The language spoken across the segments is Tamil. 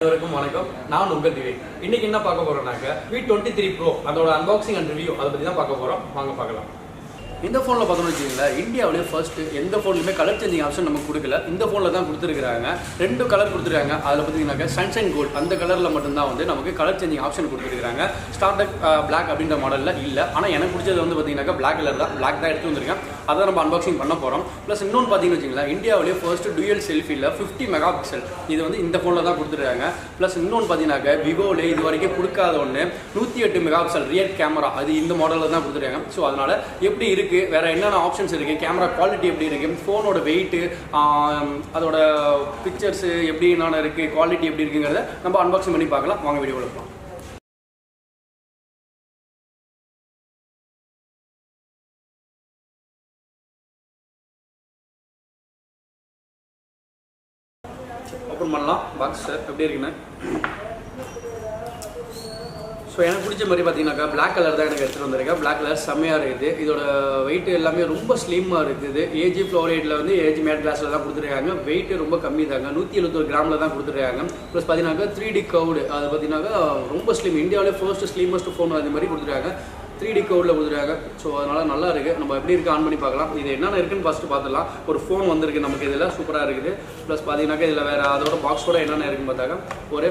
அனைவருக்கும் வணக்கம். நான் உங்கள் திவேக். இன்னைக்கு என்ன பார்க்க போறோம்னாக்க V23 Pro அதோட அன்பாக்சிங் அண்ட் ரிவ்யூ அதை பற்றி தான் பார்க்க போகிறோம். வாங்க பார்க்கலாம். இந்த ஃபோனில் பார்த்தோம்னு வச்சுக்கோங்களேன், இந்தியாவிலே ஃபர்ஸ்ட் எந்த ஃபோன்லையுமே கலர் சேஞ்சிங் ஆப்ஷன் நமக்கு கொடுக்கல. இந்த ஃபோனில் தான் கொடுத்துருக்காங்க. 2 கலர் கொடுத்துருக்காங்க. அதில் பார்த்தீங்கன்னாக்கா சன்ஷைன் கோல்ட் அந்த கலரில் மட்டும்தான் வந்து நமக்கு கலர் சேஞ்சிங் ஆப்ஷன் கொடுத்துருக்காங்க. ஸ்டார்டக் பிளாக் அப்படின்ற மாடலில் இல்லை. ஆனால் எனக்கு பிடிச்சது வந்து பார்த்தீங்கன்னாக்கா பிளாக் கலர் தான். பிளாக் தான் எடுத்து வந்திருக்கேன். அதை நம்ம அன்பாக்சிங் பண்ண போகிறோம். ப்ளஸ் இன்னொன்று பார்த்தீங்கன்னு வச்சுக்கோங்களேன், இந்தியாவிலே ஃபர்ஸ்ட் டூயல் செல்ஃபியில் 50 மெகா பிக்சல் இது வந்து இந்த ஃபோனில் தான் கொடுத்துருக்காங்க. ப்ளஸ் இன்னொன்று பார்த்தீங்கன்னாக்கா விவோவில் இது வரைக்கும் கொடுக்காத ஒன்று 108 மெகா பிக்சல் ரியர் கேமரா அது இந்த மாடலில் தான் கொடுத்துருக்காங்க. ஸோ அதனால் எப்படி இருக்குது, வேறு என்னென்ன ஆப்ஷன்ஸ் இருக்குது, கேமரா குவாலிட்டி எப்படி இருக்குது, ஃபோனோட வெயிட்டு, அதோட பிக்சர்ஸு எப்படி என்னென்ன இருக்குது, குவாலிட்டி எப்படி இருக்குங்கிறத நம்ம அன்பாக்சிங் பண்ணி பார்க்கலாம். வாங்க வீடியோவில் போகலாம். ஓப்பன் பண்ணலாம். பாக்ஸ் எப்படி இருக்குன்னு. ஸோ எனக்கு பிடிச்ச மாதிரி பார்த்தீங்கன்னாக்கா பிளாக் கலர் தான் எனக்கு எடுத்துகிட்டு வந்திருக்கேன். பிளாக் கலர் செம்மையாக இருக்குது. இதோட வெயிட் எல்லாமே ரொம்ப ஸ்லிம்மாக இருக்குது. ஏஜி ஃப்ளோரைட்டில் வந்து ஏஜி மேட் கிளாஸில் தான் கொடுத்துருக்காங்க. வெயிட்டு ரொம்ப கம்மி தாங்க, 171 கிராமில் தான் கொடுத்துருக்காங்க. ப்ளஸ் பார்த்தீங்கன்னாக்கா 3D கவுடு அது பார்த்தீங்கன்னாக்கா ரொம்ப ஸ்லிம். இந்தியாவிலே ஃபர்ஸ்ட் ஸ்லிமஸ்ட் ஃபோன் அது மாதிரி கொடுத்துருக்காங்க. 3D கவுடில் கொடுத்துருக்காங்க. ஸோ அதனால் நல்லா இருக்குது. நம்ம எப்படி இருக்குது ஆன் பண்ணி பார்க்கலாம். இது என்னென்ன இருக்குன்னு ஃபஸ்ட்டு பார்த்துலாம். ஒரு ஃபோன் வந்திருக்கு நமக்கு, இதில் சூப்பராக இருக்குது. ப்ளஸ் பார்த்தீங்கன்னாக்கா இதில் வேறு அதோட பாக்ஸ் கூட என்னென்ன இருக்குன்னு பார்த்தாக்கா ஒரு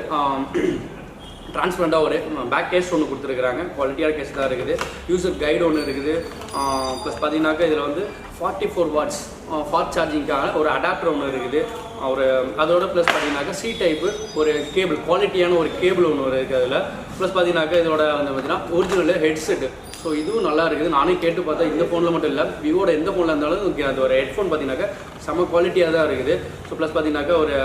டிரான்ஸ்பரண்டாக ஒரு பேக் கேஸ் ஒன்று கொடுத்துருக்குறாங்க. குவாலிட்டியான கேஸ் தான் இருக்குது. யூசர் கைடு ஒன்று இருக்குது. ப்ளஸ் பார்த்தீங்கன்னாக்கா இதில் வந்து 44 வாட்ஸ் ஃபாஸ்ட் சார்ஜிங்கான ஒரு அடாப்டர் ஒன்று இருக்குது. ஒரு அதோட ப்ளஸ் பார்த்தீங்கன்னாக்கா சி டைப்பு ஒரு கேபிள், குவாலிட்டியான ஒரு கேபிள் ஒன்று இருக்குது அதில். ப்ளஸ் பார்த்தீங்கன்னாக்கா இதோட வந்து பார்த்தீங்கன்னா ஒரிஜினல் ஹெட்செட்டு. ஸோ இதுவும் நல்லா இருக்குது. நானே கேட்டு பார்த்தா இந்த ஃபோனில் மட்டும் இல்லை, விவோட எந்த ஃபோனில் இருந்தாலும் அது ஒரு ஹெட்ஃபோன் பார்த்தீங்கன்னாக்கா செம்ம குவாலிட்டியாக தான் இருக்குது. ஸோ ப்ளஸ் பார்த்தீங்கன்னாக்கா ஒரு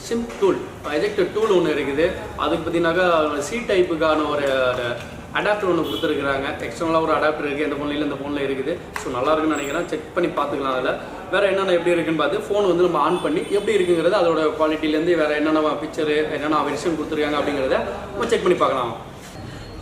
சிம் டூல், எஜெக்டர் டூல் ஒன்று இருக்குது. அதுக்கு பார்த்தீங்கன்னாக்கா சி டைப்புக்கான ஒரு அடாப்டர் ஒன்று கொடுத்துருக்குறாங்க. எக்ஸ்டர்னலாக ஒரு அடாப்டர் இருக்குது. எந்த ஃபோன்லையும் இந்த ஃபோனில் இருக்குது. ஸோ நல்லா இருக்குன்னு நினைக்கிறேன். செக் பண்ணி பார்த்துக்கலாம். அதில் வேறு என்னென்ன எப்படி இருக்குன்னு பார்த்து ஃபோன் வந்து நம்ம ஆன் பண்ணி எப்படி இருக்குங்கிறது அதோட குவாலிட்டிலேருந்து வேறு என்னென்ன பிக்சரு என்னென்ன வெர்ஷன் கொடுத்துருக்காங்க அப்படிங்கிறத நம்ம செக் பண்ணி பார்க்கலாம்.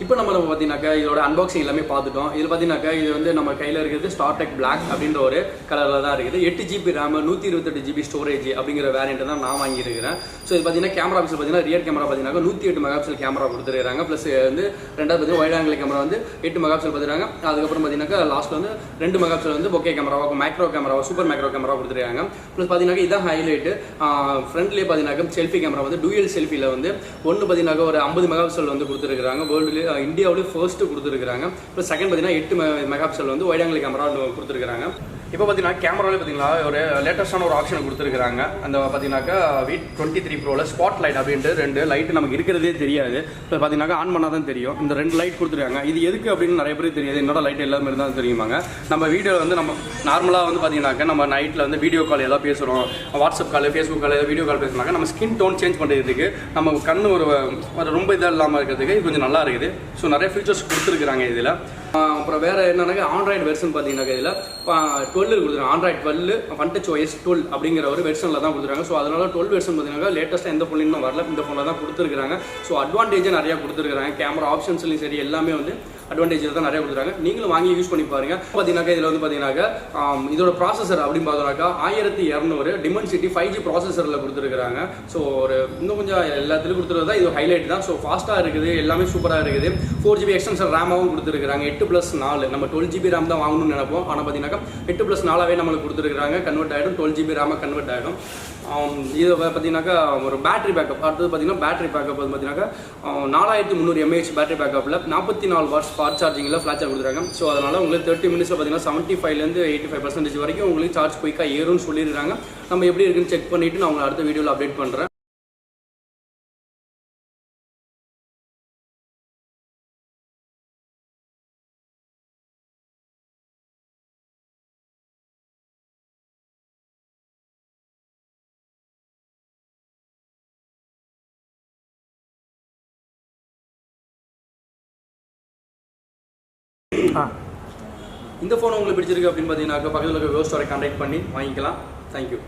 இப்போ நம்ம பார்த்தீங்கன்னாக்கா இதோட அன்பாக்சிங் எல்லாமே பார்த்துட்டோம். இதில் பார்த்தீங்கன்னாக்கா இது வந்து நம்ம கையில் இருக்கிறது ஸ்டார்டக் பிளாக் அப்படின்ற ஒரு கலரில் தான் இருக்குது. 8 GB ரேம் 128 GB ஸ்டோரேஜ் அப்படிங்கிற வேரியண்ட்டு தான் நான் வாங்கியிருக்கிறேன். ஸோ இது பார்த்தீங்கன்னா கேமரா பிக்சல் பார்த்தீங்கன்னா ரியர் கேமரா பார்த்தீங்கன்னா 108 மெகா பிக்சல் கேமரா கொடுத்துருக்காங்க. ப்ளஸ் வந்து ரெண்டாவது பார்த்தீங்கன்னா வைட் ஆங்கிள் கேமரா வந்து 8 மெகா பிக்சல் பார்த்துருக்காங்க. அதுக்கப்புறம் பார்த்தீங்கன்னா லாஸ்ட்டில் வந்து 2 மெகா பிக்சல் வந்து பொக்கே கேமராவாக மேக்ரோ கேமராவாக சூப்பர் மேக்ரோ கேமரா கொடுத்துருக்காங்க. ப்ளஸ் பார்த்தீங்கன்னா இதான் ஹைலைட்டு. ஃப்ரண்ட்லேயே பார்த்தீங்கன்னா செல்ஃபி கேமரா வந்து டூயல் செல்ஃபியில் வந்து ஒன்று பார்த்தீங்கன்னா ஒரு 50 மெகா பிக்சல் வந்து கொடுத்துருக்காங்க. வேர்ல்டு இந்தியாவிலே ஃபர்ஸ்ட்டு கொடுத்துருக்காங்க. ப்ளஸ் செகண்ட் பார்த்தீங்கன்னா 8 மெகா பிக்சல் வந்து வைட் ஆங்கிள் கேமரா கொடுத்துருக்காங்க. இப்போ பார்த்தீங்கன்னா கேமராவில் பார்த்தீங்கன்னா ஒரு லேட்டஸ்டான ஒரு ஆப்ஷன் கொடுத்துருக்காங்க. அந்த பார்த்தீங்கன்னாக்கா V23 Proவில் ஸ்பாட் லைட் அப்படின்ட்டு 2 லைட்டு நமக்கு இருக்கிறதே தெரியாது. இப்போ பார்த்தீங்கன்னா ஆன் பண்ணால் தான் தெரியும். இந்த 2 லைட் கொடுத்துருக்காங்க. இது எதுக்கு அப்படின்னு நிறைய பேருக்கு தெரியாது. என்னோட லைட் எல்லாமே இருந்தால் தெரியுமாங்க. நம்ம வீடியோ வந்து நம்ம நார்மலாக வந்து பார்த்தீங்கன்னாக்கா நம்ம நைட்டில் வந்து வீடியோ கால் ஏதாவது பேசுகிறோம், வாட்ஸ்அப் கால் ஃபேஸ்புக் கால் ஏதாவது வீடியோ கால் பேசுனாக்கா நம்ம ஸ்கின் டோன் சேஞ்ச் பண்ணுறதுக்கு நம்ம கண் ஒரு ரொம்ப இதாக இல்லாமல் இருக்கிறதுக்கு இது கொஞ்சம் நல்லா இருக்குது. ஸோ நிறைய ஃபீச்சர்ஸ் கொடுத்துருக்குறாங்க இதில். அப்புறம் வேறு என்னன்னாக்கா ஆண்ட்ராய்டு வெர்ஷன் பார்த்தீங்கன்னாக்கா இதில் 12 கொடுத்துருக்காங்க. ஆண்ட்ராய்டு 12 OneTouch OS 12 அப்படிங்கிற ஒரு வெர்ஷனில் தான் கொடுத்துருக்காங்க. ஸோ அதனால் 12 வெர்ஷன் பார்த்தீங்கன்னா லேட்டஸ்ட்டாக எந்த ஃபோன்லையும் வரல, இந்த ஃபோனில் தான் கொடுத்துருக்காங்க. ஸோ அட்வான்டேஜாக நிறையா கொடுத்துருக்காங்க. கேமரா ஆப்ஷன்ஸ்லையும் சரி எல்லாமே வந்து அட்வான்டேஜ் தான் நிறைய கொடுத்துருக்காங்க. நீங்களும் வாங்கி யூஸ் பண்ணி பாருங்கள். பார்த்தீங்கன்னாக்கா இதில் வந்து பார்த்தீங்கன்னாக்கா இதோட ப்ராசஸர் அப்படின்னு பார்த்தோம்னாக்கா 1200 டிமென்சிட்டி 5G ப்ராசஸரில் கொடுத்துருக்காங்க. ஸோ ஒரு இன்னும் கொஞ்சம் எல்லாத்துலையும் கொடுத்துருக்கா தான் இது ஹைலைட் தான். ஸோ ஃபாஸ்ட்டாக இருக்குது, எல்லாமே சூப்பராக இருக்குது. 4GB எக்ஸ்டென்ஷன் ரேமாகவும் கொடுத்துருக்காங்க. 8+4 நம்ம 12GB ரேம் தான் வாங்கணும்னு நினைப்போம். ஆனால் பார்த்தீங்கன்னாக்கா 8+4 நம்மளுக்கு கொடுத்துருக்காங்க. கன்வெர்ட் ஆகிடும், 12GB ரேமாக கன்வெர்ட் ஆகிடும். இது பார்த்தீங்கன்னாக்கா ஒரு பேட்டரி பேக்கப். அடுத்தது பார்த்தீங்கன்னா பேட்டரி பேக்கப் வந்து பார்த்தீங்கன்னாக்கா 4300 mAh பேட்டரி பேக்கப்பில் 44 வாட்ஸ் ஃபாஸ்ட் சார்ஜிங்கில் ஃப்ளாஷ் சார்ஜ் கொடுத்துருக்காங்க. ஸோ அதனால் உங்களுக்கு 30 மினிட்ஸில் பார்த்தீங்கன்னா 75லேருந்து 85% வரைக்கும் உங்களுக்கு சார்ஜ் குயிக்காக ஏறும்னு சொல்லியிருக்காங்க. நம்ம எப்படி இருக்குன்னு செக் பண்ணிவிட்டு நான் உங்களை அடுத்த வீடியோவில் அப்டேட் பண்ணுறேன். இந்த ஃபோன் உங்களுக்கு பிடிச்சிருக்கு அப்படின்னு பார்த்தீங்கன்னாக்கா பக்கத்தில் இருக்க விவோ ஸ்டோரை கான்டாக்ட் பண்ணி வாங்கிக்கலாம். தேங்க்யூ.